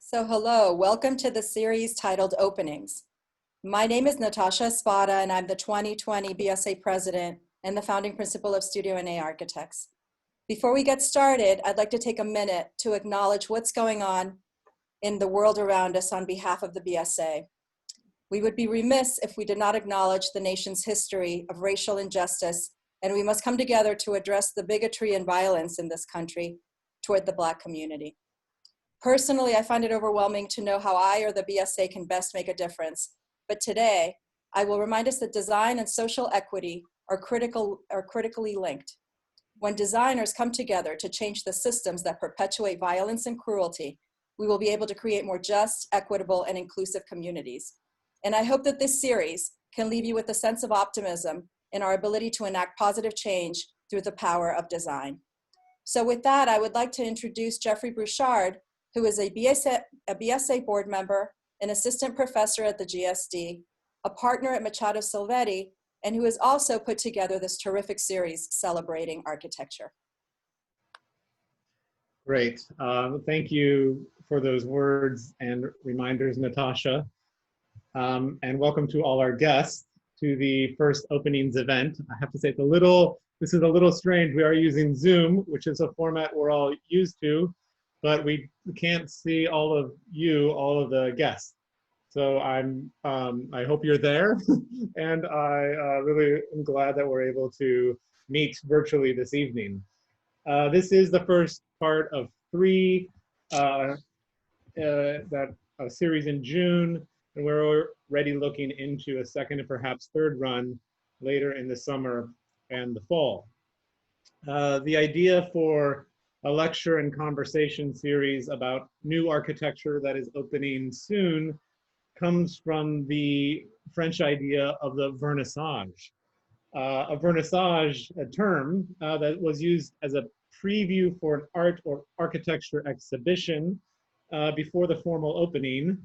So hello, welcome to the series titled Openings. My name is Natasha Espada and I'm the 2020 BSA President and the founding principal of Studio NA Architects. Before we get started, I'd like to take a minute to acknowledge what's going on in the world around us on behalf of the BSA. We would be remiss if we did not acknowledge the nation's history of racial injustice, and we must come together to address the bigotry and violence in this country toward the Black community. Personally, I find it overwhelming to know how I or the BSA can best make a difference. But today, I will remind us that design and social equity are critically linked. When designers come together to change the systems that perpetuate violence and cruelty, we will be able to create more just, equitable, and inclusive communities. And I hope that this series can leave you with a sense of optimism in our ability to enact positive change through the power of design. So with that, I would like to introduce Jeffry Burchard, who is a BSA board member, an assistant professor at the GSD, a partner at Machado Silvetti, and who has also put together this terrific series celebrating architecture. Great. Thank you for those words and reminders, Natasha. And welcome to all our guests to the first openings event. I have to say this is a little strange. We are using Zoom, which is a format we're all used to, but we can't see all of the guests. So I hope you're there, and I really am glad that we're able to meet virtually this evening. This is the first part of three series in June, and we're already looking into a second and perhaps third run later in the summer and the fall. The idea for a lecture and conversation series about new architecture that is opening soon comes from the French idea of the vernissage. A vernissage, a term that was used as a preview for an art or architecture exhibition before the formal opening,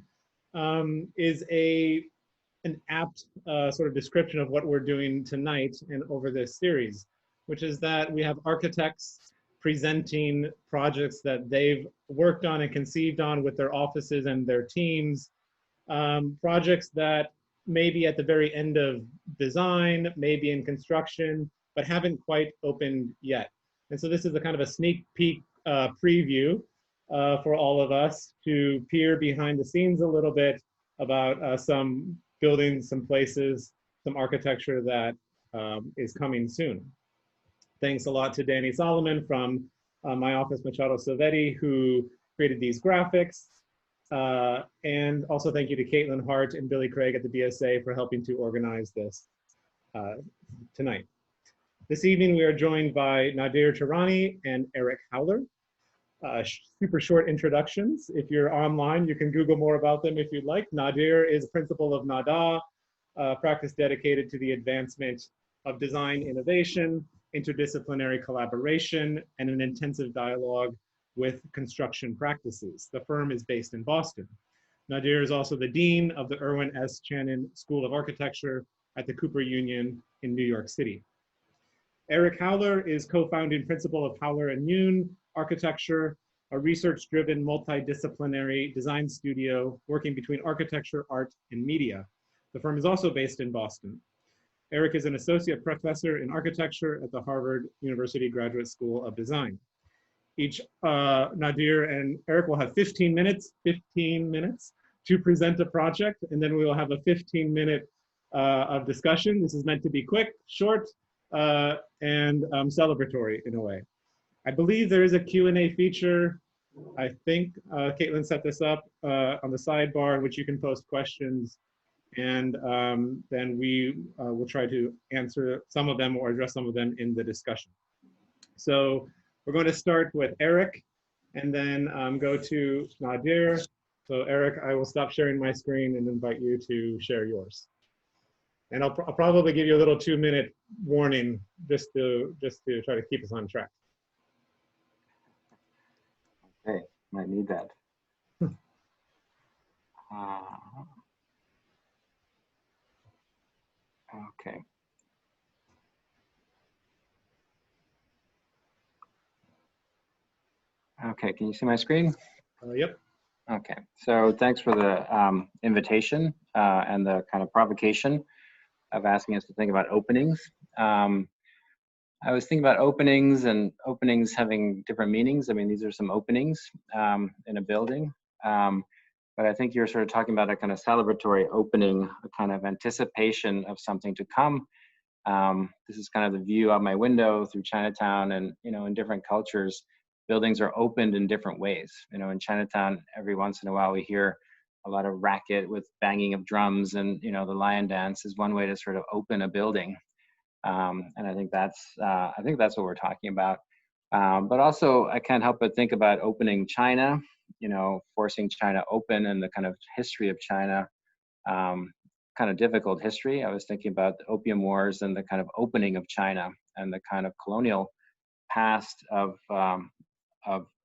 is an apt sort of description of what we're doing tonight and over this series, which is that we have architects presenting projects that they've worked on and conceived on with their offices and their teams, projects that may be at the very end of design, maybe in construction, but haven't quite opened yet. And so this is a kind of a sneak peek preview for all of us to peer behind the scenes a little bit about some buildings, some places, some architecture that is coming soon. Thanks a lot to Danny Solomon from my office, Machado Silvetti, who created these graphics. And also thank you to Caitlin Hart and Billy Craig at the BSA for helping to organize this tonight. This evening, we are joined by Nadir Taurani and Eric Höweler. Super short introductions. If you're online, you can Google more about them if you'd like. Nadir is principal of NADAAA, a practice dedicated to the advancement of design innovation, interdisciplinary collaboration, and an intensive dialogue with construction practices. The firm is based in Boston. Nadir is also the dean of the Irwin S. Chanin School of Architecture at the Cooper Union in New York City. Eric Höweler is co-founding principal of Howeler Yoon Architecture, a research-driven multidisciplinary design studio working between architecture, art, and media. The firm is also based in Boston. Eric is an associate professor in architecture at the Harvard University Graduate School of Design. Each Nadir and Eric will have 15 minutes to present a project, and then we will have a 15-minute of discussion. This is meant to be quick, short, and celebratory in a way. I believe there is a Q&A feature. I think Caitlin set this up on the sidebar in which you can post questions, and then we will try to answer some of them or address some of them in the discussion. So we're going to start with Eric and then go to Nadir. So Eric, I will stop sharing my screen and invite you to share yours. And I'll probably give you a little 2-minute warning just to try to keep us on track. Okay, might need that. Okay. Okay, can you see my screen? Yep. Okay, so thanks for the invitation and the kind of provocation of asking us to think about openings. I was thinking about openings and openings having different meanings. I mean, these are some openings in a building, but I think you're sort of talking about a kind of celebratory opening, a kind of anticipation of something to come. This is kind of the view out my window through Chinatown, and in different cultures, buildings are opened in different ways. In Chinatown, every once in a while we hear a lot of racket with banging of drums, and the lion dance is one way to sort of open a building. And I think that's what we're talking about. But also, I can't help but think about opening China, forcing China open, and the kind of history of China, kind of difficult history. I was thinking about the Opium Wars and the kind of opening of China and the kind of colonial past of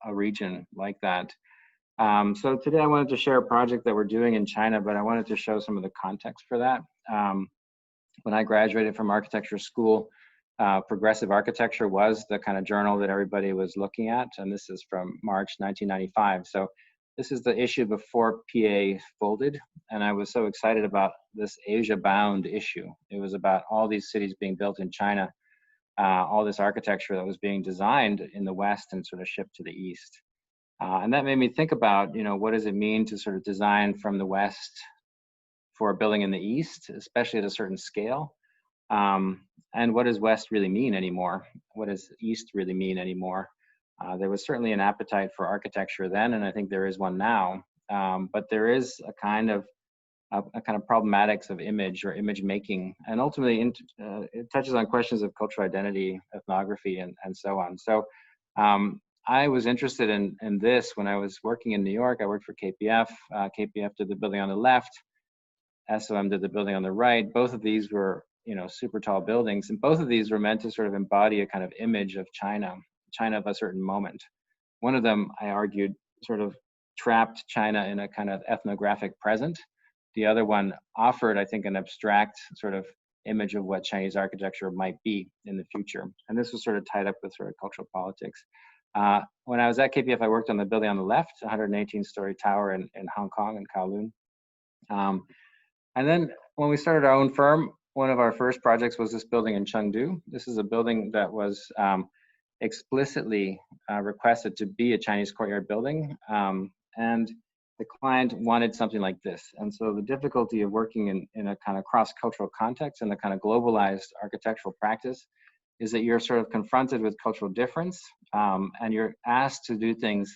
a region like that. So today I wanted to share a project that we're doing in China, but I wanted to show some of the context for that. When I graduated from architecture school, Progressive Architecture was the kind of journal that everybody was looking at, and this is from March 1995. So this is the issue before PA folded, and I was so excited about this Asia-bound issue. It was about all these cities being built in China, all this architecture that was being designed in the West and sort of shipped to the East. And that made me think about, what does it mean to sort of design from the West for a building in the East, especially at a certain scale? And what does West really mean anymore? What does East really mean anymore? There was certainly an appetite for architecture then, and I think there is one now. But there is a kind of problematics of image or image making, and ultimately it touches on questions of cultural identity, ethnography, and so on. So I was interested in this when I was working in New York. I worked for KPF. KPF did the building on the left. SOM did the building on the right. Both of these were, super tall buildings, and both of these were meant to sort of embody a kind of image of China of a certain moment. One of them, I argued, sort of trapped China in a kind of ethnographic present. The other one offered, I think, an abstract sort of image of what Chinese architecture might be in the future. And this was sort of tied up with sort of cultural politics. When I was at KPF, I worked on the building on the left, 118-story tower in Hong Kong, in Kowloon. And then when we started our own firm, one of our first projects was this building in Chengdu. This is a building that was explicitly requested to be a Chinese courtyard building. And the client wanted something like this. And so the difficulty of working in a kind of cross-cultural context and a kind of globalized architectural practice is that you're sort of confronted with cultural difference, and you're asked to do things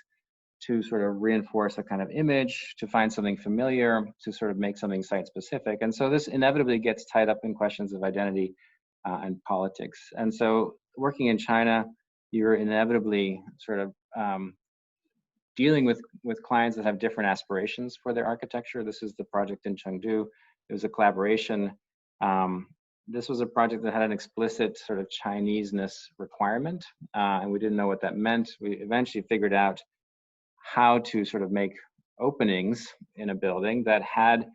to sort of reinforce a kind of image, to find something familiar, to sort of make something site-specific. And so this inevitably gets tied up in questions of identity and politics. And so working in China, you're inevitably sort of dealing with clients that have different aspirations for their architecture. This is the project in Chengdu. It was a collaboration. This was a project that had an explicit sort of Chinese-ness requirement, and we didn't know what that meant. We eventually figured out how to sort of make openings in a building that had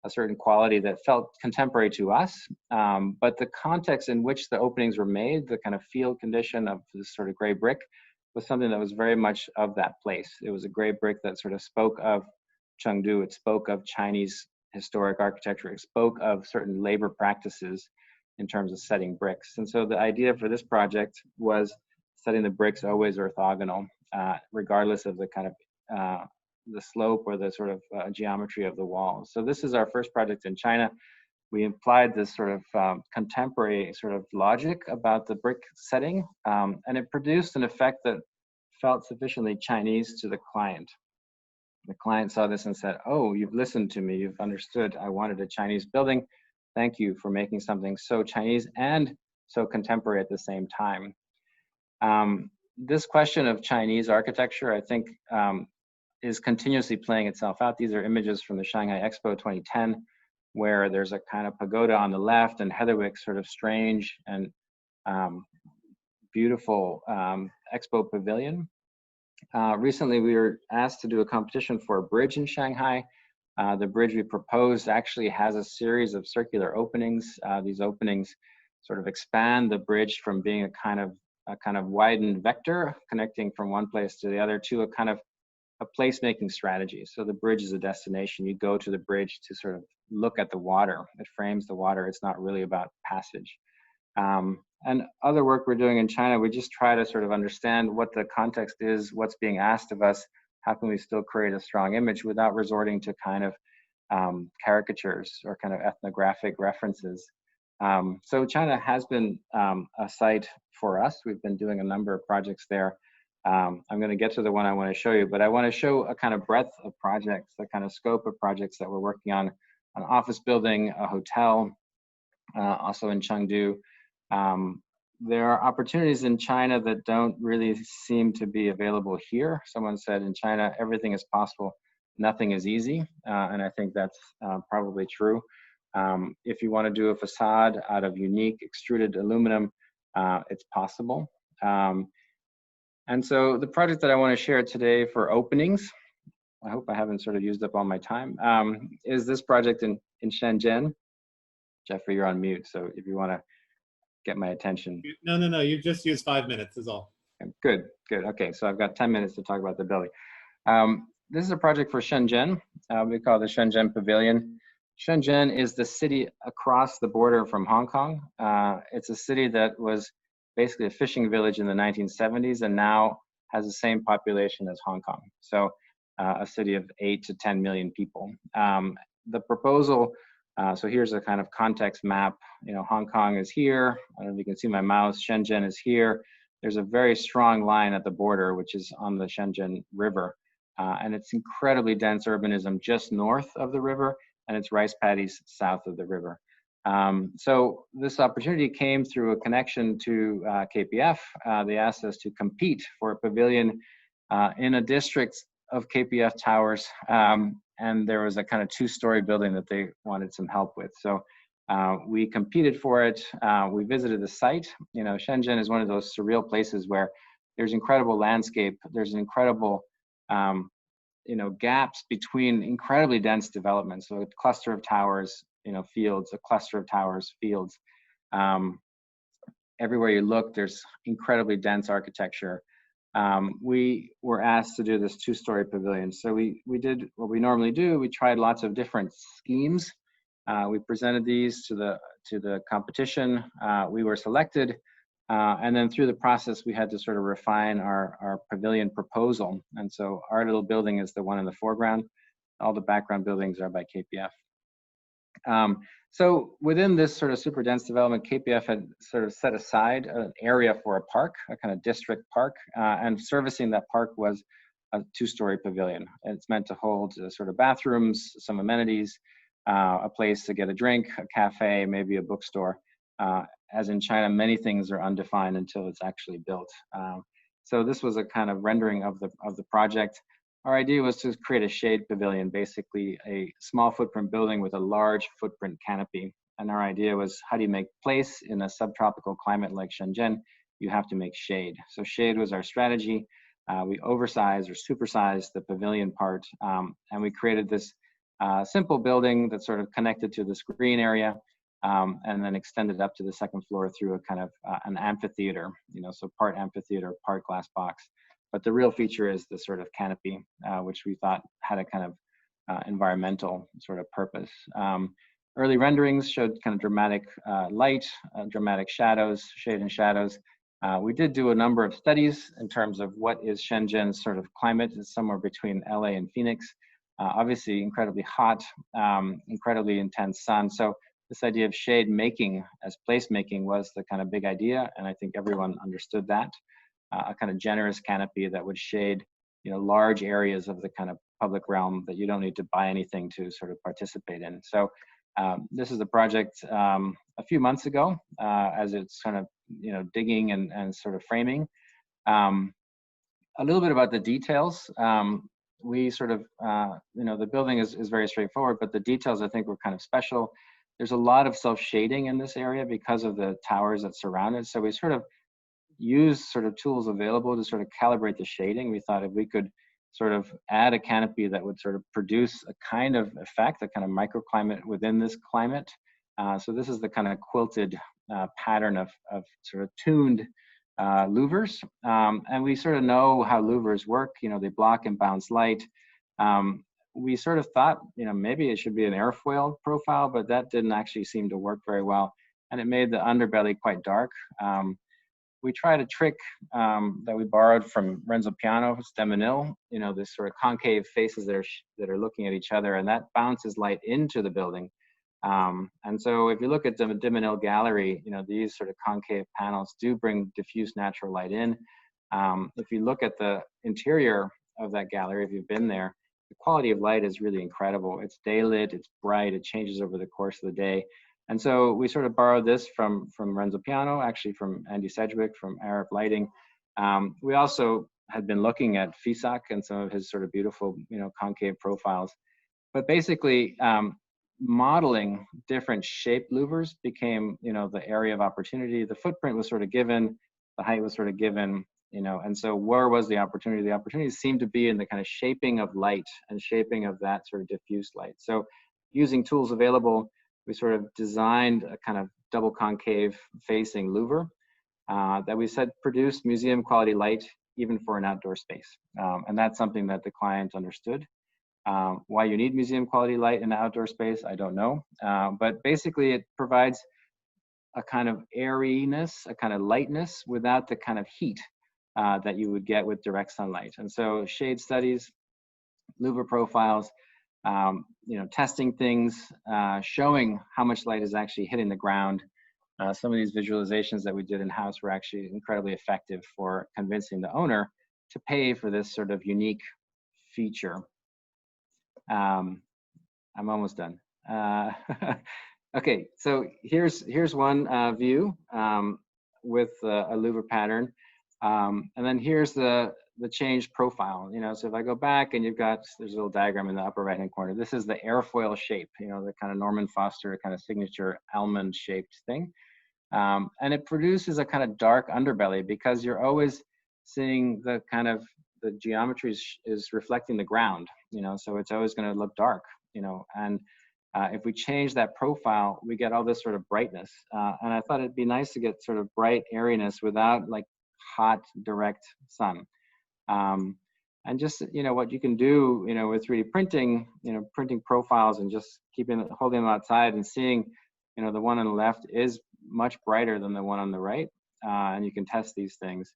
a certain quality that felt contemporary to us, but the context in which the openings were made, the kind of field condition of this sort of gray brick, was something that was very much of that place. It was a gray brick that sort of spoke of Chengdu. It spoke of Chinese historic architecture. It spoke of certain labor practices in terms of setting bricks. And so the idea for this project was setting the bricks always orthogonal, regardless of the kind of the slope or the sort of geometry of the walls. So this is our first project in China. We applied this sort of contemporary sort of logic about the brick setting, and it produced an effect that felt sufficiently Chinese to the client. The client saw this and said, "Oh, you've listened to me, you've understood. I wanted a Chinese building. Thank you for making something so Chinese and so contemporary at the same time." This question of Chinese architecture, I think, is continuously playing itself out. These are images from the Shanghai Expo 2010, where there's a kind of pagoda on the left and Heatherwick's sort of strange and beautiful Expo Pavilion. Recently, we were asked to do a competition for a bridge in Shanghai. The bridge we proposed actually has a series of circular openings. These openings sort of expand the bridge from being a kind of widened vector connecting from one place to the other to a kind of a placemaking strategy. So the bridge is a destination. You go to the bridge to sort of look at the water. It frames the water. It's not really about passage. And other work we're doing in China, we just try to sort of understand what the context is, what's being asked of us, how can we still create a strong image without resorting to kind of caricatures or kind of ethnographic references. So China has been a site for us. We've been doing a number of projects there. I'm going to get to the one I want to show you, but I want to show a kind of breadth of projects, the kind of scope of projects that we're working on, an office building, a hotel, also in Chengdu. There are opportunities in China that don't really seem to be available here. Someone said in China, everything is possible, nothing is easy, and I think that's probably true. If you want to do a facade out of unique extruded aluminum, it's possible. And so the project that I want to share today for openings, I hope I haven't sort of used up all my time, is this project in Shenzhen. Jeffrey, you're on mute, so if you want to get my attention. No, you just used 5 minutes is all. Good. Okay, so I've got 10 minutes to talk about the building. This is a project for Shenzhen. We call it the Shenzen Pavilion. Shenzhen is the city across the border from Hong Kong. It's a city that was basically a fishing village in the 1970s and now has the same population as Hong Kong. So a city of 8 to 10 million people. The proposal, so here's a kind of context map. You know, Hong Kong is here. I don't know if you can see my mouse. Shenzhen is here. There's a very strong line at the border, which is on the Shenzhen River. And it's incredibly dense urbanism just north of the river, and it's rice paddies south of the river. So this opportunity came through a connection to KPF. They asked us to compete for a pavilion in a district of KPF towers. And there was a kind of two-story building that they wanted some help with. So we competed for it. We visited the site. You know, Shenzhen is one of those surreal places where there's incredible landscape. There's an incredible, you know, gaps between incredibly dense development. So a cluster of towers, you know, fields, a cluster of towers, fields. Everywhere you look, there's incredibly dense architecture. We were asked to do this two-story pavilion. So we did what we normally do. We tried lots of different schemes. We presented these to the competition. We were selected. And then through the process, we had to sort of refine our pavilion proposal. And so our little building is the one in the foreground. All the background buildings are by KPF. So within this sort of super dense development, KPF had sort of set aside an area for a park, a kind of district park, and servicing that park was a two-story pavilion. It's meant to hold sort of bathrooms, some amenities, a place to get a drink, a cafe, maybe a bookstore. As in China, many things are undefined until it's actually built. So this was a kind of rendering of the project. Our idea was to create a shade pavilion, basically a small footprint building with a large footprint canopy. And our idea was, how do you make place in a subtropical climate like Shenzhen? You have to make shade. So shade was our strategy. We oversized or supersized the pavilion part, and we created this simple building that sort of connected to this green area, and then extended up to the second floor through a kind of an amphitheater, you know, so part amphitheater, part glass box. But the real feature is the sort of canopy, which we thought had a kind of environmental sort of purpose. Early renderings showed kind of dramatic light, dramatic shadows, shade and shadows. We did do a number of studies in terms of what is Shenzhen's sort of climate. It's somewhere between LA and Phoenix. Obviously incredibly hot, incredibly intense sun. So this idea of shade making as place making was the kind of big idea, and I think everyone understood that. A kind of generous canopy that would shade, you know, large areas of the kind of public realm that you don't need to buy anything to sort of participate in. So this is a project a few months ago, as it's kind of, you know, digging and sort of framing. A little bit about the details. We sort of, you know, the building is very straightforward, but the details I think were kind of special. There's a lot of self-shading in this area because of the towers that surround it. So we sort of use sort of tools available to sort of calibrate the shading. We thought if we could sort of add a canopy that would sort of produce a kind of effect, a kind of microclimate within this climate. So this is the kind of quilted pattern of sort of tuned louvers. And we sort of know how louvers work. You know, they block and bounce light. We sort of thought, you know, maybe it should be an airfoil profile, but that didn't actually seem to work very well. And it made the underbelly quite dark. We tried a trick that we borrowed from Renzo Piano, Steminil, you know, this sort of concave faces that are looking at each other, and that bounces light into the building. And so if you look at the Dimenil gallery, you know, these sort of concave panels do bring diffuse natural light in. If you look at the interior of that gallery, if you've been there, the quality of light is really incredible. It's daylit, it's bright, it changes over the course of the day. And so we sort of borrowed this from Renzo Piano, actually from Andy Sedgwick, from Arab Lighting. We also had been looking at Fisak and some of his sort of beautiful, you know, concave profiles. But basically, modeling different shaped louvers became, you know, the area of opportunity. The footprint was sort of given, the height was sort of given, you know, and so where was the opportunity? The opportunity seemed to be in the kind of shaping of light and shaping of that sort of diffuse light. So using tools available, we sort of designed a kind of double concave facing louver that we said produced museum quality light even for an outdoor space. And that's something that the client understood. Why you need museum quality light in an outdoor space, I don't know. But basically it provides a kind of airiness, a kind of lightness without the kind of heat that you would get with direct sunlight. And so shade studies, louver profiles, you know, testing things, showing how much light is actually hitting the ground. Some of these visualizations that we did in-house were actually incredibly effective for convincing the owner to pay for this sort of unique feature. I'm almost done. Okay, so here's one view with a louver pattern. And then here's the change profile, you know, so if I go back and there's a little diagram in the upper right hand corner. This is the airfoil shape, you know, the kind of Norman Foster kind of signature almond shaped thing. And it produces a kind of dark underbelly because you're always seeing the kind of, the geometry is reflecting the ground, you know, so it's always going to look dark, you know, and if we change that profile, we get all this sort of brightness. And I thought it'd be nice to get sort of bright airiness without like hot, direct sun. And just, you know, what you can do, you know, with 3D printing, you know, printing profiles and just holding them outside and seeing, you know, the one on the left is much brighter than the one on the right. And you can test these things.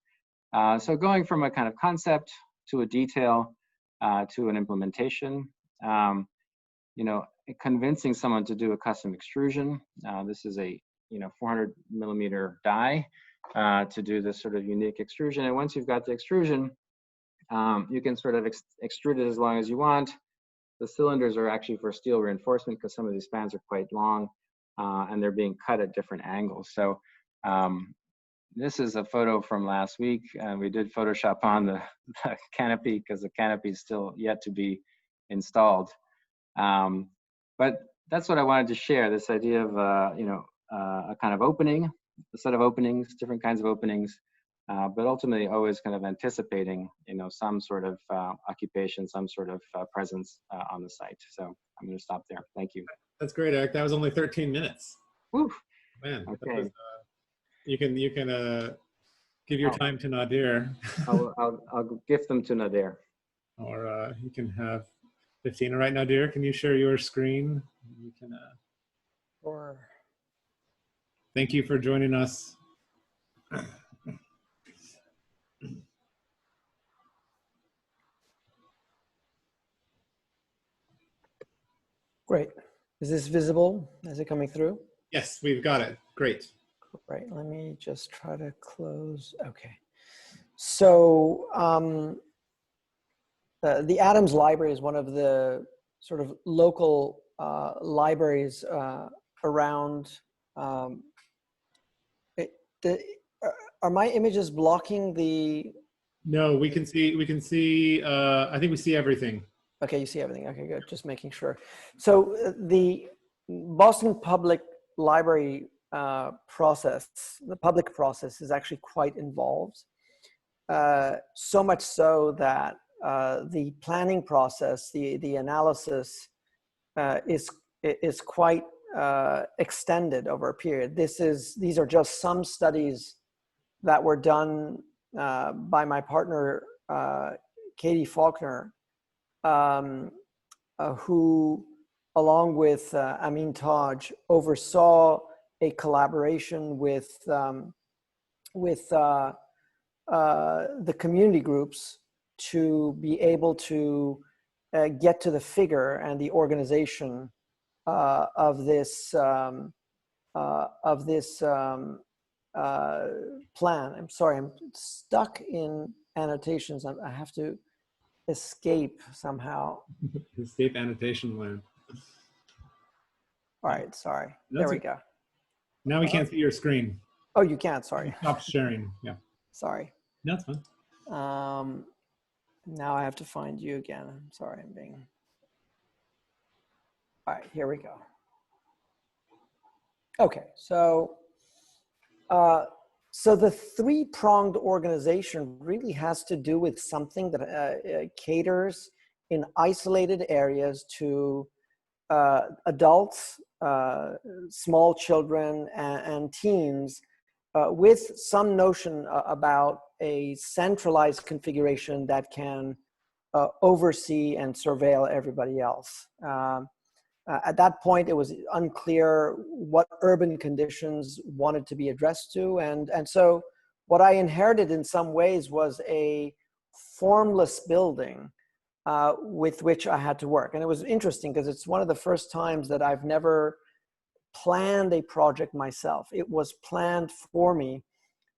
So going from a kind of concept to a detail to an implementation, you know, convincing someone to do a custom extrusion. This is a, you know, 400 millimeter die to do this sort of unique extrusion. And once you've got the extrusion, you can sort of extrude it as long as you want. The cylinders are actually for steel reinforcement because some of these spans are quite long and they're being cut at different angles. So this is a photo from last week. We did Photoshop on the canopy because the canopy is still yet to be installed. But that's what I wanted to share, this idea of, you know, a kind of opening, a set of openings, different kinds of openings, but ultimately always kind of anticipating, you know, some sort of occupation, some sort of presence on the site. So I'm going to stop there. Thank you. That's great, Eric. That was only 13 minutes. Woo. Man, okay. That was, you can give your time to Nadir. I'll gift them to Nadir. Or you can have 15. All right, Nadir, can you share your screen? You can. Sure. Thank you for joining us. Great. Is this visible? Is it coming through? Yes, we've got it. Great. Right. Let me just try to close. Okay. So the Adams Library is one of the sort of local libraries around. Are my images blocking the? No, we can see. We can see. I think we see everything. Okay, you see everything. Okay, good. Just making sure. So the Boston Public Library process, the public process, is actually quite involved. So much so that the planning process, the analysis, is quite extended over a period. These are just some studies that were done by my partner, Katie Faulkner, who, along with Amin Taj, oversaw a collaboration with the community groups to be able to get to the figure and the organization of this plan. I'm sorry, I'm stuck in annotations. I have to escape somehow. Escape annotation land. All right, sorry. That's There we go. Now we can't see your screen. Oh, you can't, sorry. Stop sharing, yeah. Sorry. That's fine. Now I have to find you again. I'm sorry, I'm being... All right, here we go. Okay, so the three-pronged organization really has to do with something that caters in isolated areas to adults, small children, and teens with some notion about a centralized configuration that can oversee and surveil everybody else. At that point, it was unclear what urban conditions wanted to be addressed to. And so what I inherited in some ways was a formless building with which I had to work. And it was interesting because it's one of the first times that I've never planned a project myself. It was planned for me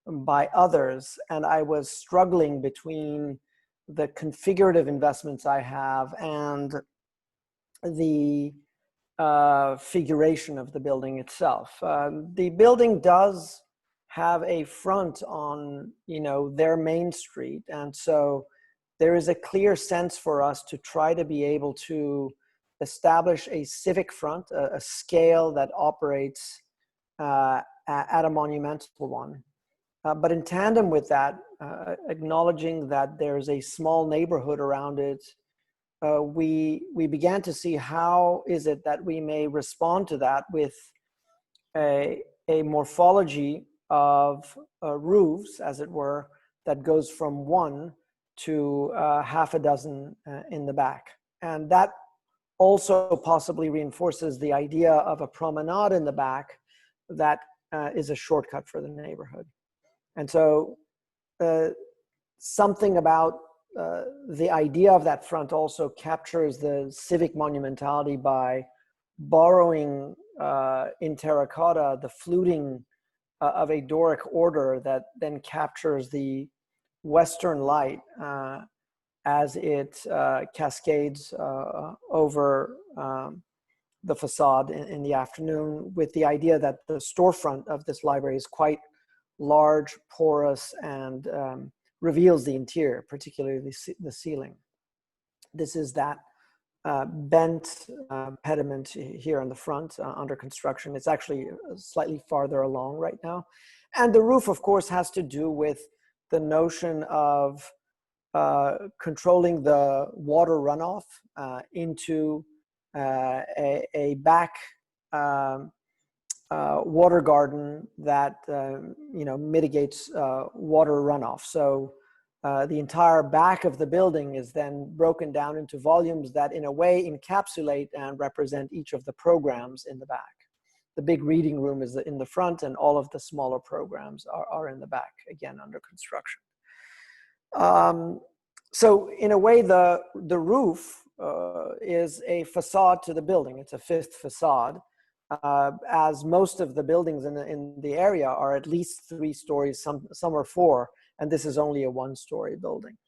by others. And I was struggling between the configurative investments I have and the figuration of the building itself. The building does have a front on, their main street. And so there is a clear sense for us to try to be able to establish a civic front, a scale that operates at a monumental one. But in tandem with that, acknowledging that there's a small neighborhood around it, we began to see how is it that we may respond to that with a morphology of roofs, as it were, that goes from one to half a dozen in the back. And that also possibly reinforces the idea of a promenade in the back that is a shortcut for the neighborhood. And so something about the idea of that front also captures the civic monumentality by borrowing in terracotta the fluting of a Doric order that then captures the Western light as it cascades over the facade in the afternoon, with the idea that the storefront of this library is quite large, porous, and reveals the interior, particularly the ceiling. This is that bent pediment here in the front under construction. It's actually slightly farther along right now. And the roof, of course, has to do with the notion of controlling the water runoff into a back water garden that mitigates water runoff. So the entire back of the building is then broken down into volumes that in a way encapsulate and represent each of the programs in the back. The big reading room is in the front, and all of the smaller programs are in the back, again, under construction. So in a way, the roof is a facade to the building. It's a fifth facade, as most of the buildings in the area are at least 3 stories, some are 4, and this is only a 1-story building.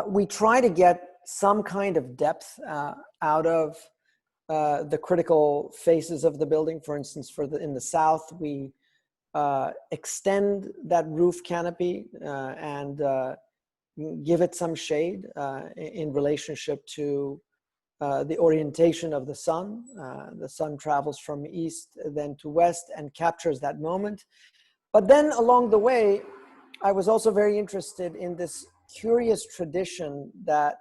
We try to get some kind of depth out of the critical faces of the building. For instance, in the south, we extend that roof canopy and give it some shade in relationship to the orientation of the sun. The sun travels from east then to west and captures that moment. But then along the way, I was also very interested in this curious tradition that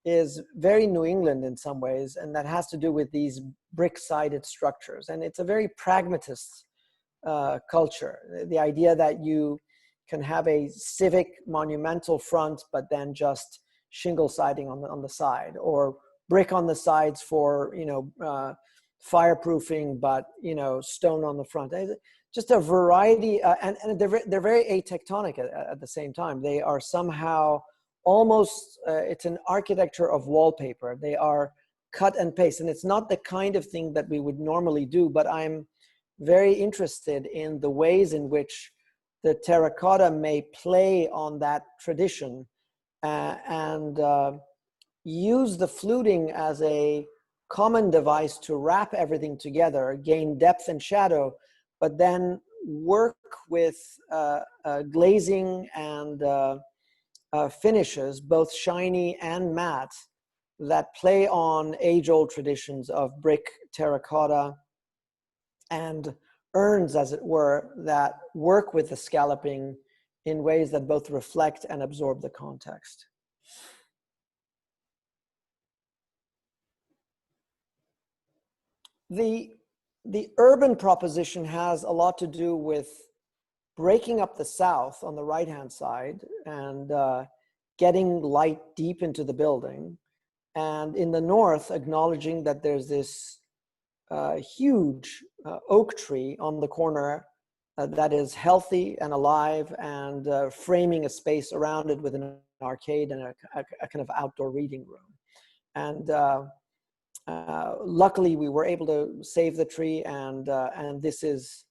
is very New England in some ways, and that has to do with these brick-sided structures. And it's a very pragmatist culture. The idea that you can have a civic monumental front, but then just shingle siding on the side, or brick on the sides for, fireproofing, but, stone on the front. Just a variety, and they're very atectonic at the same time. They are somehow almost, it's an architecture of wallpaper. They are cut and paste, and it's not the kind of thing that we would normally do, but I'm very interested in the ways in which the terracotta may play on that tradition and use the fluting as a common device to wrap everything together, gain depth and shadow, but then work with glazing and finishes, both shiny and matte, that play on age-old traditions of brick, terracotta, and urns, as it were, that work with the scalloping in ways that both reflect and absorb the context. The urban proposition has a lot to do with breaking up the south on the right-hand side and getting light deep into the building. And in the north, acknowledging that there's this huge oak tree on the corner that is healthy and alive, and framing a space around it with an arcade and a kind of outdoor reading room. And luckily, we were able to save the tree, and this is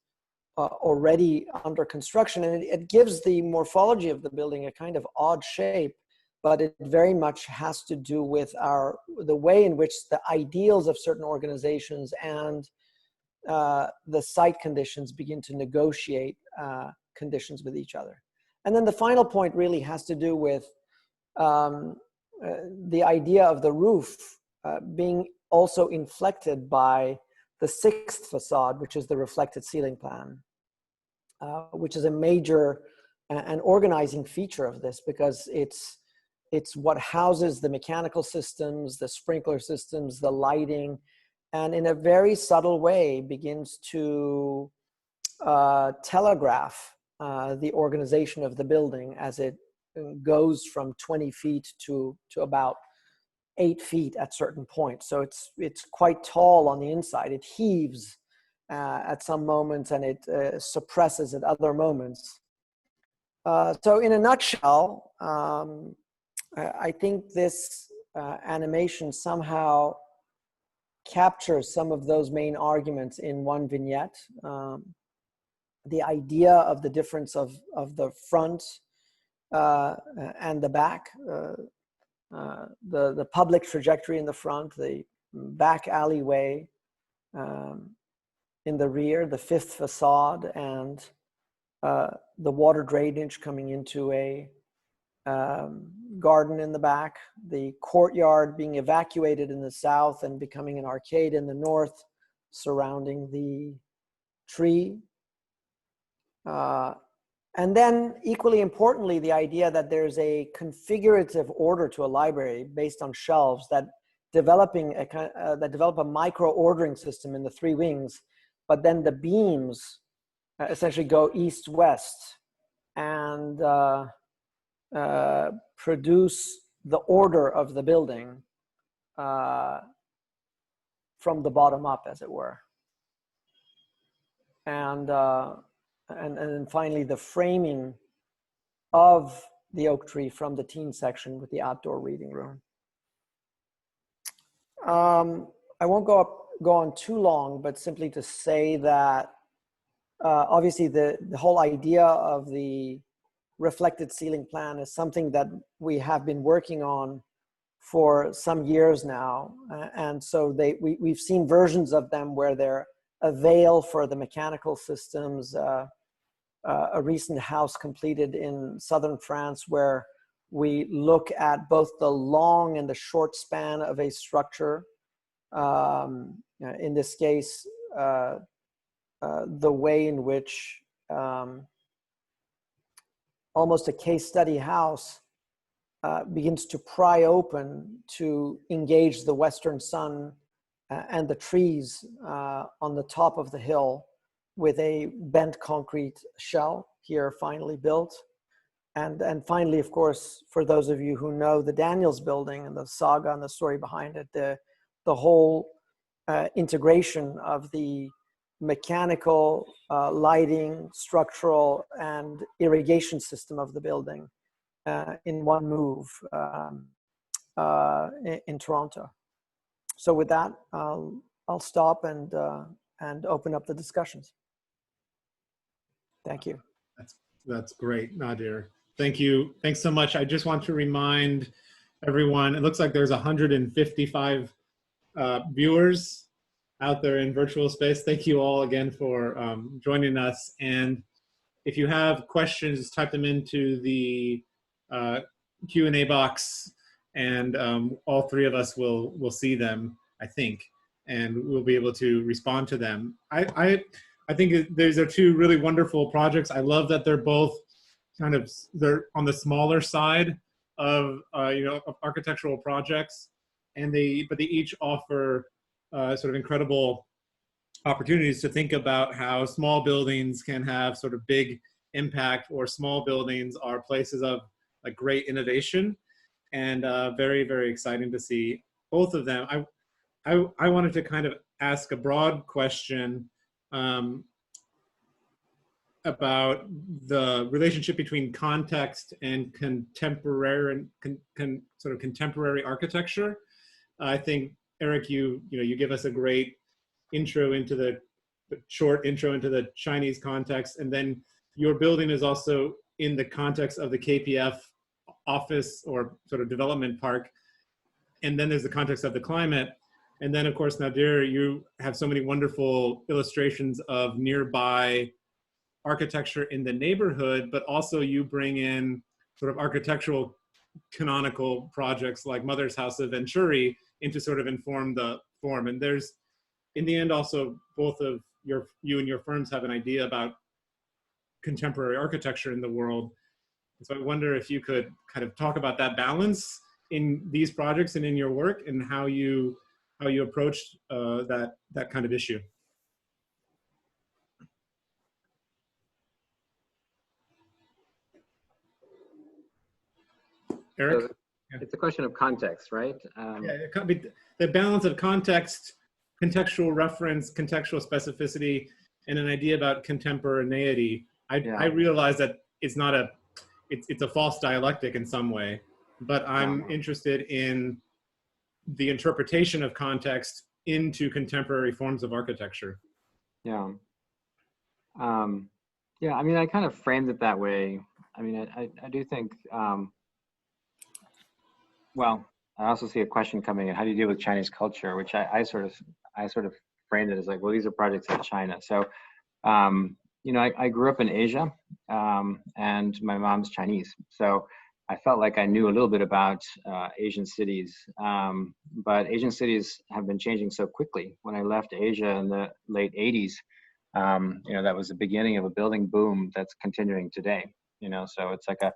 already under construction. And it gives the morphology of the building a kind of odd shape, but it very much has to do with the way in which the ideals of certain organizations and the site conditions begin to negotiate conditions with each other. And then the final point really has to do with the idea of the roof being also inflected by the sixth facade, which is the reflected ceiling plan, which is a major and organizing feature of this, because it's what houses the mechanical systems, the sprinkler systems, the lighting, and in a very subtle way begins to telegraph the organization of the building as it goes from 20 feet to about 8 feet at certain points. So it's quite tall on the inside. It heaves at some moments, and it suppresses at other moments. So in a nutshell, I think this animation somehow captures some of those main arguments in one vignette. The idea of the difference of the front and the back, the public trajectory in the front, the back alleyway in the rear, the fifth facade, and the water drainage coming into a garden in the back, the courtyard being evacuated in the south and becoming an arcade in the north surrounding the tree. And then equally importantly, the idea that there's a configurative order to a library based on shelves that develop a micro ordering system in the three wings, but then the beams essentially go east-west and produce the order of the building from the bottom up, as it were. And then finally, the framing of the oak tree from the teen section with the outdoor reading room. I won't go on too long, but simply to say that obviously the whole idea of the reflected ceiling plan is something that we have been working on for some years now. And so we've seen versions of them where they're a veil for the mechanical systems. A recent house completed in southern France where we look at both the long and the short span of a structure. In this case, the way in which almost a case study house begins to pry open to engage the western sun and the trees on the top of the hill with a bent concrete shell here finally built. And finally, of course, for those of you who know the Daniels building and the saga and the story behind it, the whole integration of the mechanical, lighting, structural, and irrigation system of the building in one move in Toronto. So with that, I'll stop and open up the discussions. Thank you. That's great, Nadir. Thank you. Thanks so much. I just want to remind everyone, it looks like there's 155 viewers out there in virtual space. Thank you all again for joining us. And if you have questions, type them into the Q&A box, and all three of us will see them, I think, and we'll be able to respond to them. I think these are two really wonderful projects. I love that they're both they're on the smaller side of of architectural projects, and but they each offer sort of incredible opportunities to think about how small buildings can have sort of big impact, or small buildings are places of like great innovation, and very, very exciting to see both of them. I wanted to kind of ask a broad question about the relationship between context and contemporary sort of contemporary architecture. I think, Eric, you give us a great intro into the short intro into the Chinese context, and then your building is also in the context of the KPF office or sort of development park, and then there's the context of the climate, and then of course, Nadir, you have so many wonderful illustrations of nearby architecture in the neighborhood, but also you bring in sort of architectural canonical projects like Mother's House of Venturi into sort of inform the form. And there's, in the end, also both of you and your firms have an idea about contemporary architecture in the world. So I wonder if you could kind of talk about that balance in these projects and in your work, and how you approached that kind of issue. Eric? So it's a question of context, right? Yeah, the balance of context, contextual reference, contextual specificity, and an idea about contemporaneity. I realize that it's not it's a false dialectic in some way, but I'm interested in the interpretation of context into contemporary forms of architecture. Yeah. Yeah, I mean, I kind of framed it that way. I mean, I do think, well, I also see a question coming in: how do you deal with Chinese culture? Which I sort of framed it as like, well, these are projects in China. So, I grew up in Asia, and my mom's Chinese, so I felt like I knew a little bit about Asian cities. But Asian cities have been changing so quickly. When I left Asia in the late '80s, that was the beginning of a building boom that's continuing today. So it's like a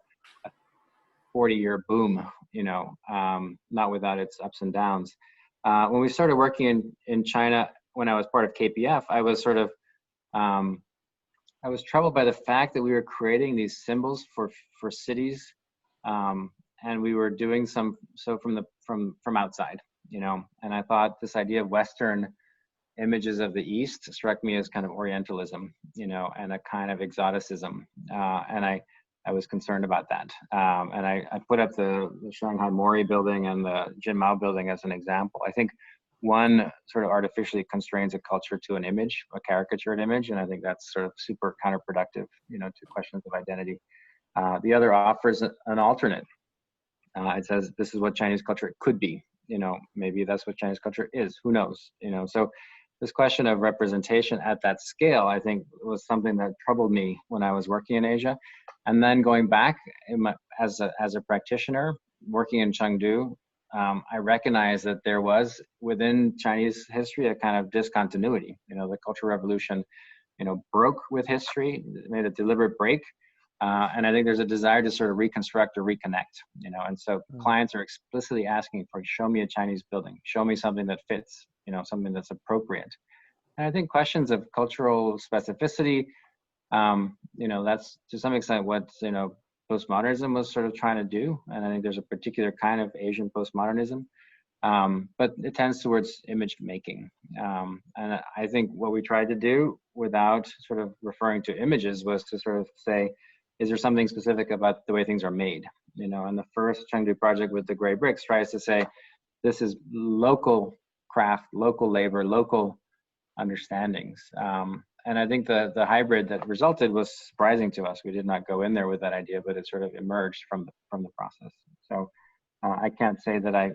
40-year boom, not without its ups and downs. When we started working in China, when I was part of KPF, I was sort of, I was troubled by the fact that we were creating these symbols for cities, and we were doing so from outside, and I thought this idea of Western images of the East struck me as kind of Orientalism, and a kind of exoticism, and I was concerned about that. And I put up the Shanghai Mori building and the Jin Mao building as an example. I think one sort of artificially constrains a culture to an image, a caricatured image, and I think that's sort of super counterproductive, to questions of identity. The other offers an alternate. It says, this is what Chinese culture could be. Maybe that's what Chinese culture is. Who knows? So this question of representation at that scale, I think, was something that troubled me when I was working in Asia. And then going back as a practitioner working in Chengdu, I recognized that there was within Chinese history a kind of discontinuity. The Cultural Revolution, broke with history, made a deliberate break. And I think there's a desire to sort of reconstruct or reconnect, and so clients are explicitly asking for, show me a Chinese building, show me something that fits, something that's appropriate. And I think questions of cultural specificity, that's to some extent what, postmodernism was sort of trying to do. And I think there's a particular kind of Asian postmodernism, but it tends towards image making. And I think what we tried to do without sort of referring to images was to sort of say, is there something specific about the way things are made? And the first Chengdu project with the gray bricks tries to say, this is local craft, local labor, local understandings. And I think the hybrid that resulted was surprising to us. We did not go in there with that idea, but it sort of emerged from the process. So I can't say that I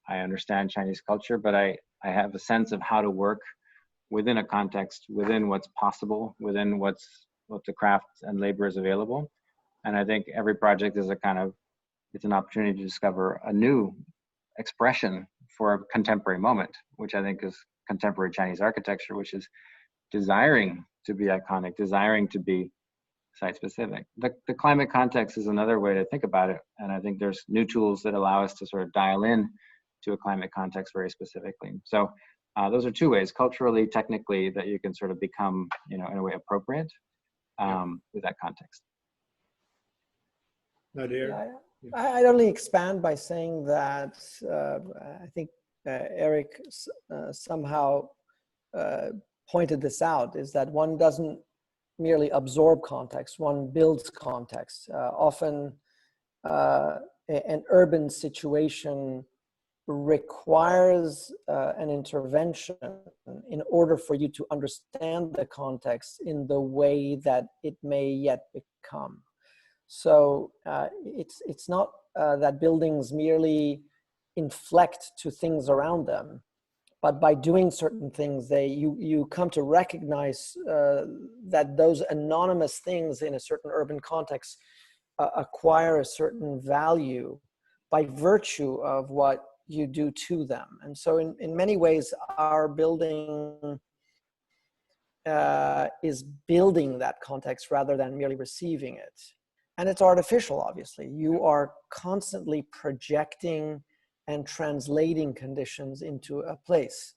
understand Chinese culture, but I have a sense of how to work within a context, within what's possible, within what the craft and labor is available. And I think every project is it's an opportunity to discover a new expression for a contemporary moment, which I think is contemporary Chinese architecture, which is desiring to be iconic, desiring to be site-specific. The climate context is another way to think about it, and I think there's new tools that allow us to sort of dial in to a climate context very specifically. So those are two ways, culturally, technically, that you can sort of become, in a way appropriate with that context. Nadir? I'd only expand by saying that I think Eric somehow pointed this out, is that one doesn't merely absorb context, one builds context. Often an urban situation requires an intervention in order for you to understand the context in the way that it may yet become. So it's not that buildings merely inflect to things around them, but by doing certain things, you come to recognize that those anonymous things in a certain urban context acquire a certain value by virtue of what you do to them. And so in many ways, our building is building that context rather than merely receiving it. And it's artificial, obviously. You are constantly projecting and translating conditions into a place.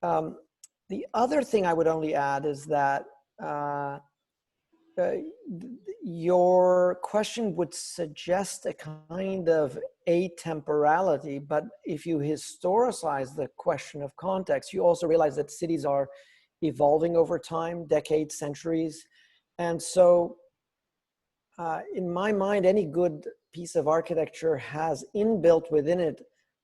The other thing I would only add is that your question would suggest a kind of atemporality, but if you historicize the question of context, you also realize that cities are evolving over time, decades, centuries. And so in my mind, any good piece of architecture has inbuilt within it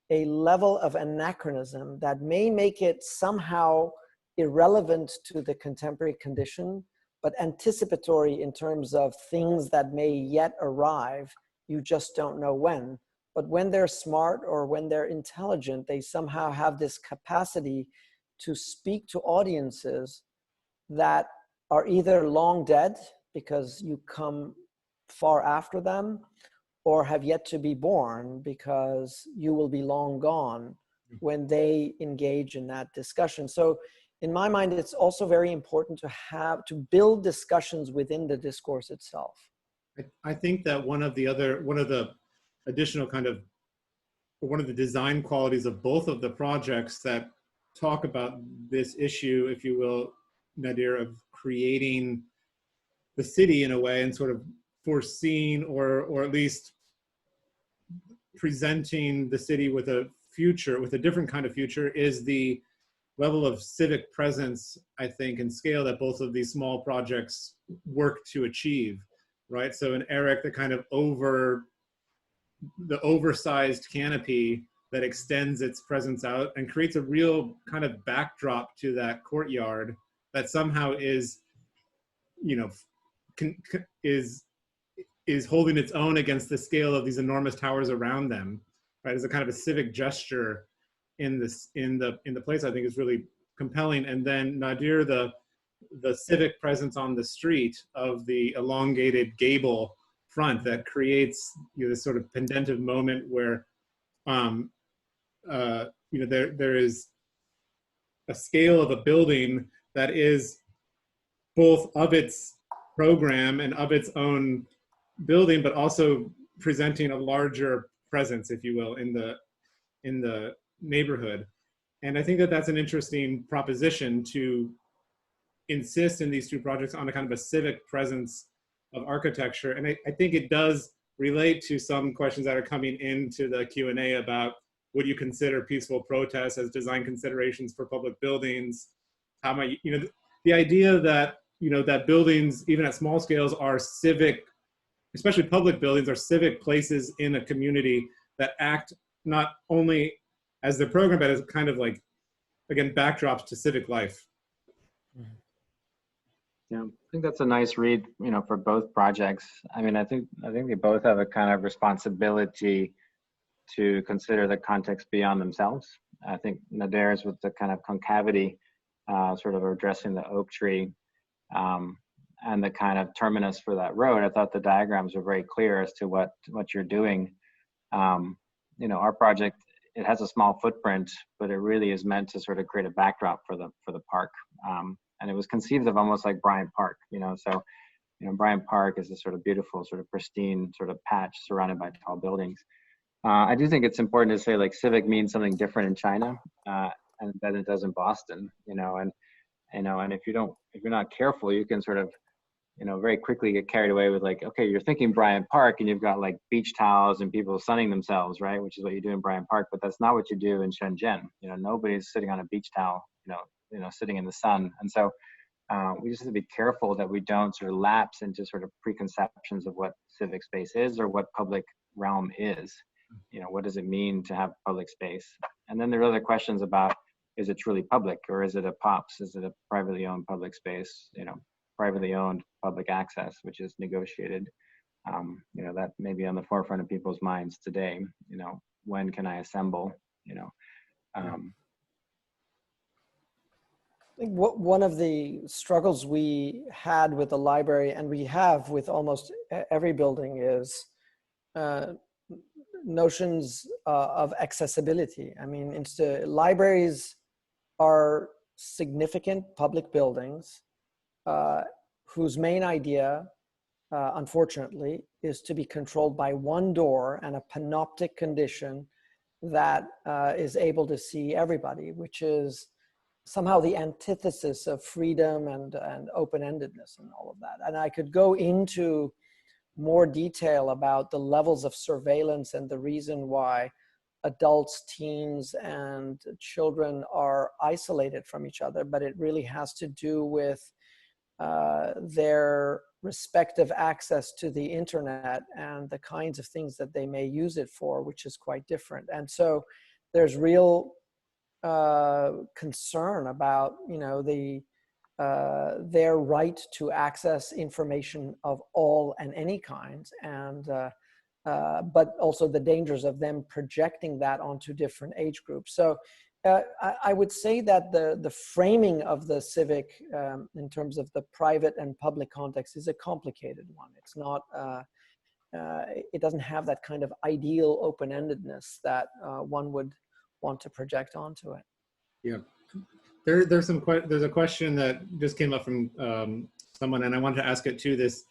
a level of anachronism that may make it somehow irrelevant to the contemporary condition, but anticipatory in terms of things that may yet arrive. You just don't know when. But when they're smart or when they're intelligent, they somehow have this capacity to speak to audiences that are either long dead because you come far after them, or have yet to be born because you will be long gone when they engage in that discussion. So in my mind, it's also very important to build discussions within the discourse itself. I think that one of the additional one of the design qualities of both of the projects that talk about this issue, if you will, Nadir, of creating the city in a way and sort of foreseeing or at least presenting the city with a future, with a different kind of future, is the level of civic presence, I think, and scale that both of these small projects work to achieve, right? So in Eric, the kind of oversized canopy that extends its presence out and creates a real kind of backdrop to that courtyard that somehow is, is holding its own against the scale of these enormous towers around them, right? As a kind of a civic gesture in the place, I think is really compelling. And then Nadir, the civic presence on the street of the elongated gable front that creates this sort of pendentive moment where there is a scale of a building that is both of its program and of its own building, but also presenting a larger presence, if you will, in the neighborhood. And I think that that's an interesting proposition to insist in these two projects on a kind of a civic presence of architecture. And I think it does relate to some questions that are coming into the Q&A about, would you consider peaceful protests as design considerations for public buildings? How might, the idea that, that buildings, even at small scales, are civic, especially public buildings, are civic places in a community that act not only as the program, but as kind of like, again, backdrops to civic life. Yeah, I think that's a nice read, for both projects. I mean, I think they both have a kind of responsibility to consider the context beyond themselves. I think Nadir's with the kind of concavity, sort of addressing the oak tree, and the kind of terminus for that road. I thought the diagrams were very clear as to what you're doing. Our project, it has a small footprint, but it really is meant to sort of create a backdrop for the park. And it was conceived of almost like Bryant Park, so, Bryant Park is a sort of beautiful, sort of pristine sort of patch surrounded by tall buildings. I do think it's important to say, like, civic means something different in China and than it does in Boston, and if you're not careful, you can sort of, very quickly get carried away with, like, okay, you're thinking Bryant Park and you've got like beach towels and people sunning themselves, right? Which is what you do in Bryant Park, but that's not what you do in Shenzhen. Nobody's sitting on a beach towel, sitting in the sun. And so we just have to be careful that we don't sort of lapse into sort of preconceptions of what civic space is or what public realm is. What does it mean to have public space? And then there are other questions about, is it truly public, or is it a POPS? Is it a privately owned public space? Privately owned public access, which is negotiated. That may be on the forefront of people's minds today. When can I assemble? I think one of the struggles we had with the library, and we have with almost every building, is notions of accessibility. I mean, libraries are significant public buildings whose main idea, unfortunately, is to be controlled by one door and a panoptic condition that is able to see everybody, which is somehow the antithesis of freedom and open-endedness and all of that. And I could go into more detail about the levels of surveillance and the reason why adults, teens, and children are isolated from each other, but it really has to do with their respective access to the internet and the kinds of things that they may use it for, which is quite different. And so there's real concern about, their right to access information of all and any kinds, and but also the dangers of them projecting that onto different age groups. So I would say that the framing of the civic in terms of the private and public context is a complicated one. It's not, it doesn't have that kind of ideal open-endedness that one would want to project onto it. Yeah, there's a question that just came up from someone, and I wanted to ask it too. This,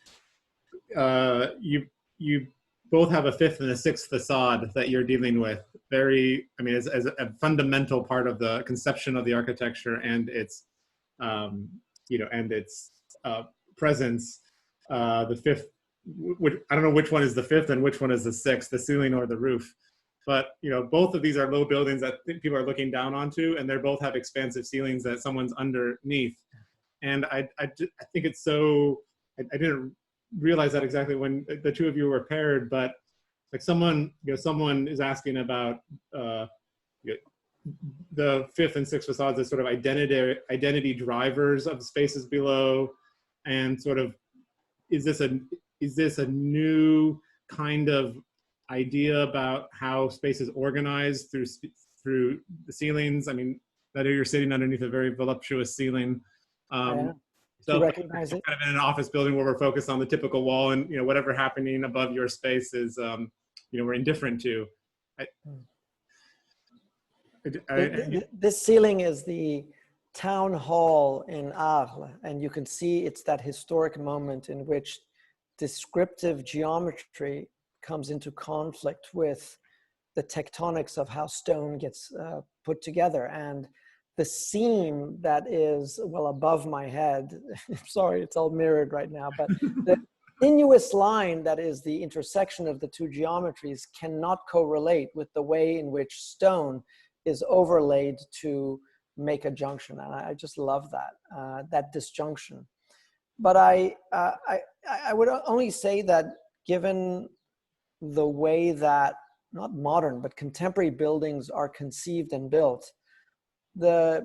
you both have a fifth and a sixth facade that you're dealing with. As a fundamental part of the conception of the architecture and its, and its presence. The fifth, I don't know which one is the fifth and which one is the sixth, the ceiling or the roof. But both of these are low buildings that people are looking down onto, and they both have expansive ceilings that someone's underneath. And I think it's so, I didn't realize that exactly when the two of you were paired, but like someone is asking about the fifth and sixth facades as sort of identity drivers of the spaces below, and sort of, is this a new kind of idea about how space is organized through the ceilings? I mean, Nadir, you're sitting underneath a very voluptuous ceiling. Yeah. So you recognize it? Kind of in an office building where we're focused on the typical wall, and whatever happening above your space is we're indifferent to. This ceiling is the town hall in Arles, and you can see it's that historic moment in which descriptive geometry comes into conflict with the tectonics of how stone gets put together. And the seam that is, well, above my head, sorry, it's all mirrored right now, but the sinuous line that is the intersection of the two geometries cannot correlate with the way in which stone is overlaid to make a junction. And I just love that, that disjunction. But I would only say that given the way that, not modern, but contemporary buildings are conceived and built, the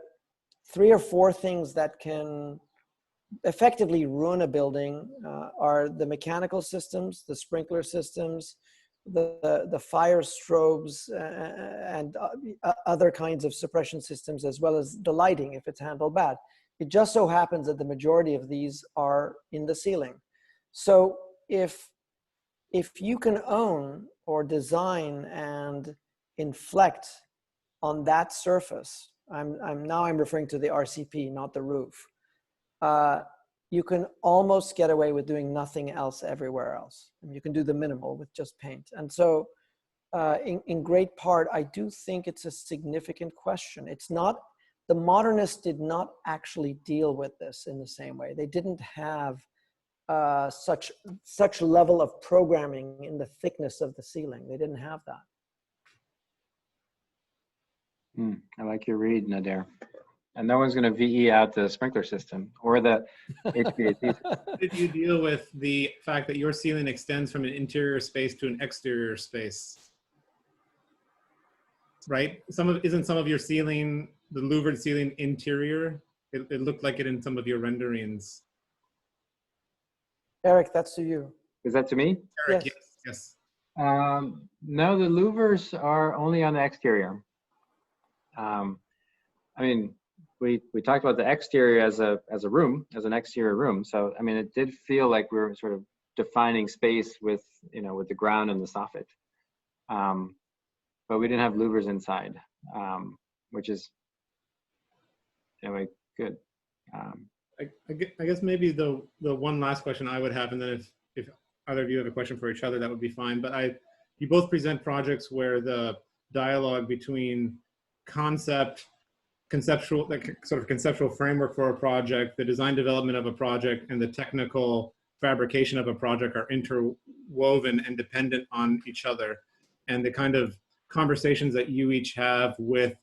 3 or 4 things that can effectively ruin a building are the mechanical systems, the sprinkler systems, the fire strobes, and other kinds of suppression systems, as well as the lighting if it's handled bad. It just so happens that the majority of these are in the ceiling. So if you can own or design and inflect on that surface, I'm referring to the RCP, not the roof, you can almost get away with doing nothing else everywhere else. And you can do the minimal with just paint. And so in great part, I do think it's a significant question. It's not, the modernists did not actually deal with this in the same way. They didn't have such level of programming in the thickness of the ceiling. They didn't have that. I like your read, Nadir. And no one's going to VE out the sprinkler system or the HVAC. How did you deal with the fact that your ceiling extends from an interior space to an exterior space? Right? Isn't some of your ceiling, the louvered ceiling, interior? It looked like it in some of your renderings. Eric, that's to you. Is that to me? Eric, Yes. yes. No, the louvers are only on the exterior. I mean, we talked about the exterior as a room, as an exterior room. So, I mean, it did feel like we were sort of defining space with, with the ground and the soffit. But we didn't have louvers inside, which is, anyway, good. I guess maybe the one last question I would have, and then if either of you have a question for each other, that would be fine. But you both present projects where the dialogue between conceptual, like sort of conceptual framework for a project, the design development of a project, and the technical fabrication of a project are interwoven and dependent on each other. And the kind of conversations that you each have with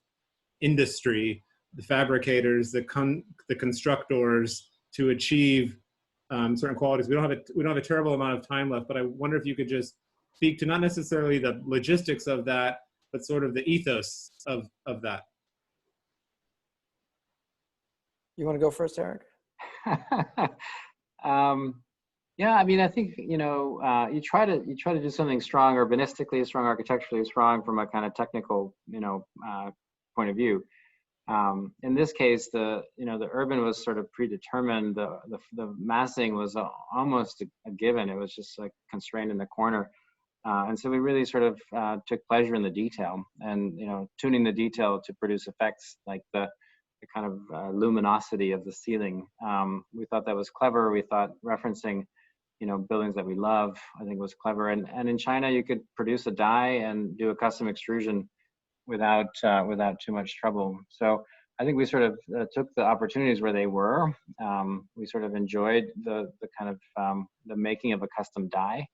industry, the fabricators, the constructors, to achieve certain qualities. We don't have a terrible amount of time left, but I wonder if you could just speak to not necessarily the logistics of that, but sort of the ethos of that. You want to go first, Eric? Yeah, I mean, I think you try to do something strong, urbanistically strong, architecturally strong, from a kind of technical point of view. In this case, the urban was sort of predetermined. The massing was almost a given. It was just like constrained in the corner, and so we really sort of took pleasure in the detail and tuning the detail to produce effects like the kind of luminosity of the ceiling. We thought that was clever. We thought referencing buildings that we love, I think, was clever. And in China, you could produce a die and do a custom extrusion without too much trouble. So I think we sort of took the opportunities where they were. We sort of enjoyed the kind of the making of a custom die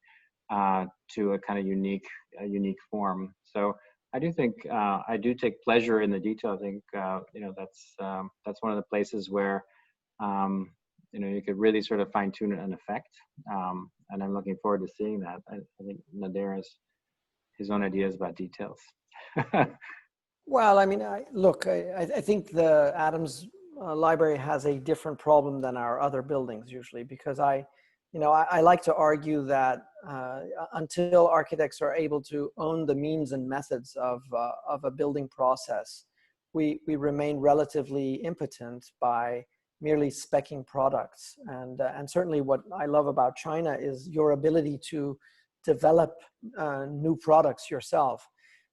to a kind of unique form. So I do think I do take pleasure in the detail. I think that's one of the places where you could really sort of fine tune an effect, and I'm looking forward to seeing that. I think Nadir has his own ideas about details. Well, I mean, I think the Adams Library has a different problem than our other buildings usually, because I like to argue that until architects are able to own the means and methods of a building process, we remain relatively impotent by merely speccing products. And certainly what I love about China is your ability to develop new products yourself.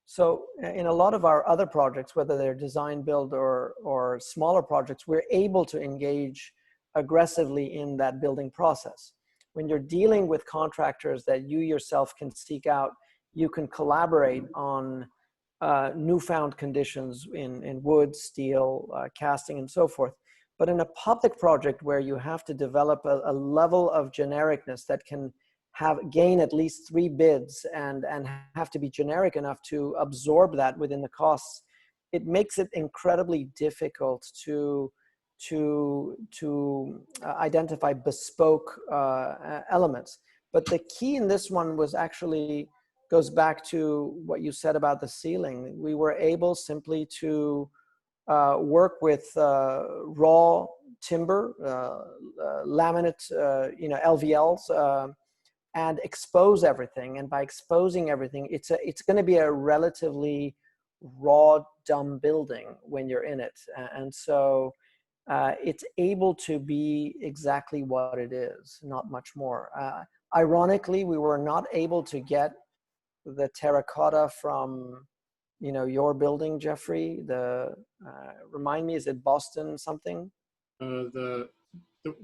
So in a lot of our other projects, whether they're design build or smaller projects, we're able to engage aggressively in that building process. When you're dealing with contractors that you yourself can seek out, you can collaborate on newfound conditions in wood, steel, casting, and so forth. But in a public project where you have to develop a level of genericness that can gain at least 3 bids and have to be generic enough to absorb that within the costs, it makes it incredibly difficult to identify bespoke elements. But the key in this one was actually goes back to what you said about the ceiling. We were able simply to work with raw timber, laminate, LVLs, and expose everything. And by exposing everything, it's going to be a relatively raw, dumb building when you're in it. And so it's able to be exactly what it is, not much more. Ironically, we were not able to get the terracotta from, your building, Jeffrey. Remind me, is it Boston something?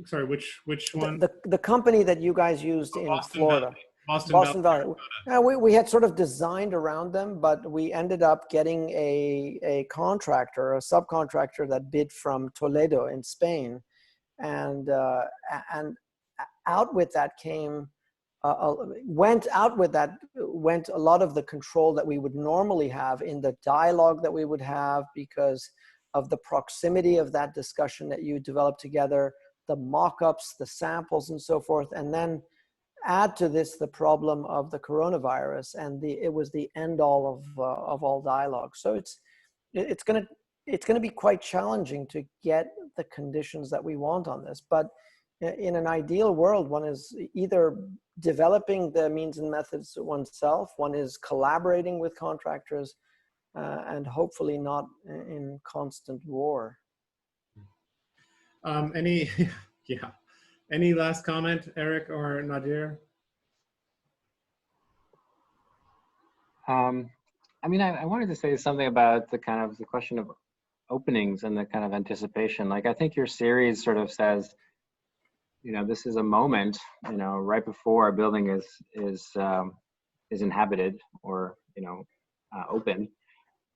Sorry, which one? The company that you guys used in Boston Florida. Valley. Boston Valley. We had sort of designed around them, but we ended up getting a contractor, a subcontractor that bid from Toledo in Spain, and out with that came. Went a lot of the control that we would normally have in the dialogue that we would have because of the proximity of that discussion that you develop together, the mock-ups, the samples, and so forth, and then add to this the problem of the coronavirus, and it was the end all of all dialogue. So it's going to be quite challenging to get the conditions that we want on this, but in an ideal world, one is either developing the means and methods oneself, one is collaborating with contractors, and hopefully not in constant war. Any last comment, Eric or Nadir? I wanted to say something about the question of openings and the kind of anticipation. Like, I think your series sort of says, this is a moment, right before a building is inhabited or, open.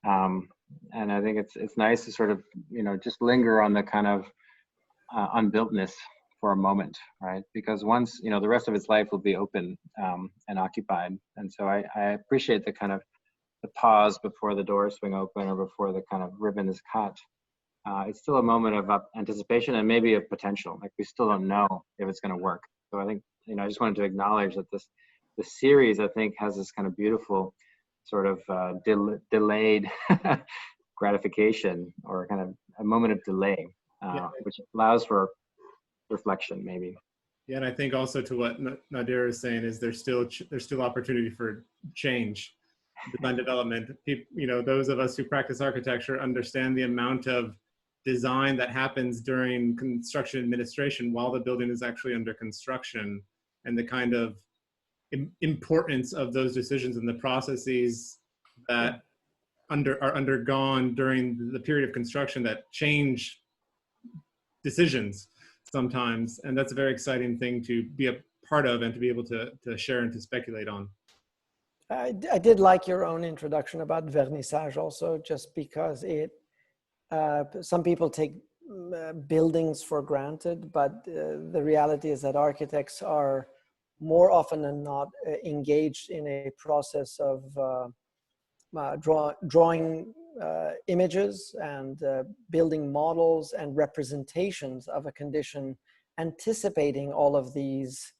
And I think it's nice to sort of, just linger on the kind of unbuiltness for a moment, right? Because once, the rest of its life will be open and occupied. And so I appreciate the kind of the pause before the doors swing open or before the kind of ribbon is cut. It's still a moment of anticipation and maybe a potential. Like, we still don't know if it's going to work. So I think, I just wanted to acknowledge that the series, I think, has this kind of beautiful sort of delayed gratification, or kind of a moment of delay, which allows for reflection, maybe. Yeah, and I think also to what Nadir is saying is there's still opportunity for change, design development. Those of us who practice architecture understand the amount of design that happens during construction administration while the building is actually under construction, and the kind of importance of those decisions and the processes that are undergone during the period of construction that change decisions sometimes. And that's a very exciting thing to be a part of and to be able to share and to speculate on. I did like your own introduction about vernissage also, just because some people take buildings for granted, but the reality is that architects are more often than not engaged in a process of drawing images and building models and representations of a condition, anticipating all of these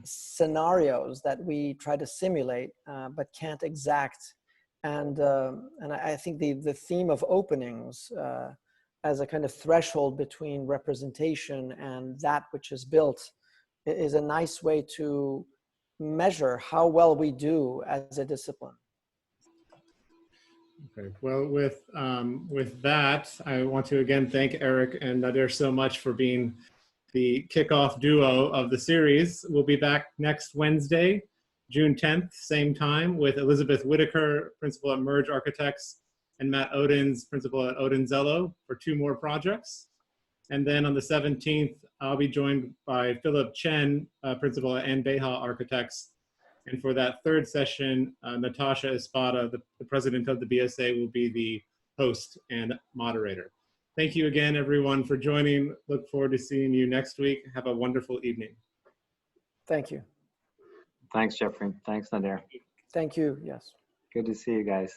scenarios that we try to simulate but can't exact. And I think the theme of openings as a kind of threshold between representation and that which is built is a nice way to measure how well we do as a discipline. Okay, well, with that, I want to again thank Eric and Nadir so much for being the kickoff duo of the series. We'll be back next Wednesday, June 10th, same time, with Elizabeth Whitaker, principal at Merge Architects, and Matt Odens, principal at Odenzello, for 2 more projects. And then on the 17th, I'll be joined by Philip Chen, principal at Anbeha Architects, And for that third session, Natasha Espada, the president of the BSA, will be the host and moderator. Thank you again, everyone, for joining. Look forward to seeing you next week. Have a wonderful evening. Thank you. Thanks, Jeffrey. Thanks, Nadir. Thank you. Yes. Good to see you guys.